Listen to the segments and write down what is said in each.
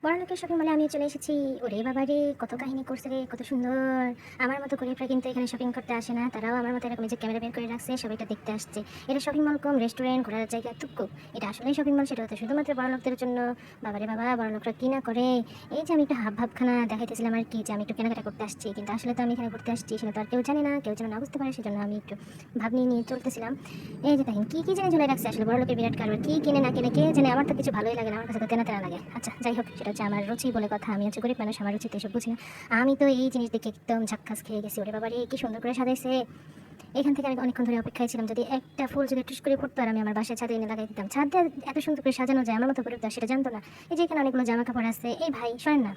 বড়লোকের shopping মলে আমি চলে এসেছি। ওরে বাবা রে! কত কাহিনী করছে রে, কত সুন্দর। আমার মতো গরিবরা কিন্তু এখানে শপিং করতে আসে না। তারাও আমার মতো এরকম এই যে ক্যামেরা বের করে রাখছে, সবাই এটা দেখতে আসছে। এটা শপিং মল কম রেস্টুরেন্ট, ঘোরার জায়গা তুক্কু। এটা আসলেই শপিং মল, সেটা হতো শুধুমাত্র বড়লোকদের জন্য। বাবারে বাবা! বড়লোকরা কি না করে। এই যে আমি একটু ভাবখানা দেখাইতেছিলাম আরকি, যে আমি একটু কেনাকাটা করতে আসছি। কিন্তু আসলে তো আমি এখানে ঘুরতে আসছি, সেটা তো আর কেউ জানে না, কেউ যেন না বুঝতে পারে, সেজন্য আমি একটু ভাব নিয়ে চলতেছিলাম। এই যে দেখেন কি জানি ঝুলাই রাখছে, আসলে বড়লোকের বিরাট কারবার। কি কিনে না কিনে কে জানে, আমার তো কিছু ভালোই লাগে না, আমার কাছে তো তেনা লাগে। আচ্ছা যাই হোক, সেটা হচ্ছে আমার রুচি বলে কথা। আমি হচ্ছে গরিব মানুষ, আমার রুচিতে এসব বুঝি না। আমি তো এই জিনিস দেখে একদম ঝাক্কাস খেয়ে গেছি। ওরে বাবা রে, কি সুন্দর করে সাজাইছে। এখান থেকে আমি অনেকক্ষণ ধরে অপেক্ষায় ছিলাম, যদি একটা ফুল যদি টুস করে পড়তো আর আমি আমার বাসায় ছাদে এনে লাগাই দিতাম। ছাদ দিয়ে এত সুন্দর করে সাজানো যায়, আমার মতো গরিব সেটা জানতো না। এই যে এখানে অনেকগুলো জামা কাপড় আছে। এই ভাই শোনেন না,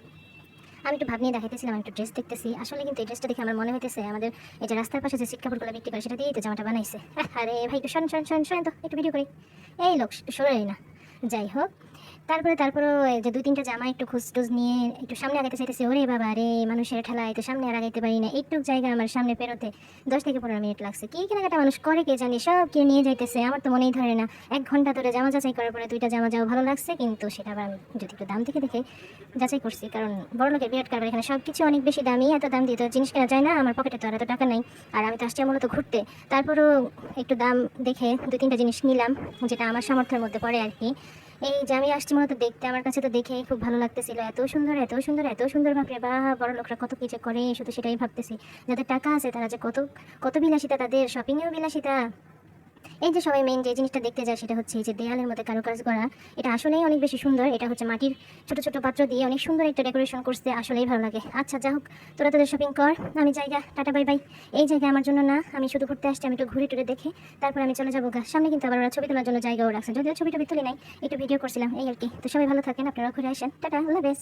আমি একটু ভাব নিয়ে দেখাইতেছিলাম, আমি একটু ড্রেস দেখতেছি। আসলে কিন্তু এই ড্রেসটা দেখে আমার মনে হইতেছে আমাদের এই যে রাস্তার পাশে যে সিট কাপড়গুলো বিক্রি করে, সেটা দিয়েই তো জামাটা বানাইছে। আরে ভাই একটু শোন তো, একটু ভিডিও করি। এই লোক সরে না। যাই হোক, তারপরেও এই যে ২-৩টা জামা একটু খোঁজ-টোজ নিয়ে একটু সামনে আগাইতে চাইতেছি। ওরে বাবা রে! মানুষের ঠেলায় তো সামনে আর আগাইতে পারি না। এইটুক জায়গা আমার সামনে পেরোতে ১০ থেকে ১৫ মিনিট লাগছে। কি কেনাকাটা মানুষ করে কে জানে? সব কিনে নিয়ে যাইতেছে। আমার তো মনেই ধরে না। ১ ঘন্টা ধরে জামা যাচাই করার পরে ২টা জামা যাও ভালো লাগছে, কিন্তু সেটা আবার আমি যদি একটু দাম দেখে যাচাই করছি। কারণ বড়লোকের বিরাট কারবার, এখানে সবকিছু অনেক বেশি দামি। এত দাম দিয়ে তো জিনিস কেনা যায় না। আমার পকেটে তো আর এত টাকা নাই। আর আমি তো আসছি মূলত ঘুরতে। তারপরেও একটু দাম দেখে ২-৩টা জিনিস নিলাম, যেটা আমার সামর্থ্যের মধ্যে পড়ে আরকি। এই যে আমি আসছি মূলত দেখতে, আমার কাছে তো দেখেই খুব ভালো লাগতেছিল। এত সুন্দর, এত সুন্দর, এত সুন্দর, বাপরে বাপ! বড়লোকরা কত কি যে করে, শুধু সেটাই ভাবতেছি। যাদের টাকা আছে তারা যে কত বিলাসিতা, তাদের শপিংয়েও বিলাসিতা। এই যে সবাই মেইন যে জিনিসটা দেখতে যায়, সেটা হচ্ছে এই যে দেয়ালের মধ্যে কারুকাজ করা। এটা আসলেই অনেক বেশি সুন্দর। এটা হচ্ছে মাটির ছোট ছোট পাত্র দিয়ে অনেক সুন্দর একটা ডেকোরেশন করছে, আসলেই ভালো লাগে। আচ্ছা যা হোক, তোরা তোদের শপিং কর, আমি জায়গা টাটা বাই বাই। এই জায়গা আমার জন্য না, আমি শুধু ঘুরতে আসছি, আমি একটু ঘুরে টুরে দেখে তারপর আমি চলে যাবো গা। সামনে কিন্তু আবার ওরা ছবি তোলার জন্য জায়গাও রাখছে, যদিও ছবিটা তুলি নাই, একটু ভিডিও করছিলাম এই আর কি। তো সবাই ভালো থাকেন, আপনারা ঘুরে আসেন, টাটা, আল্লাহ হাফেজ।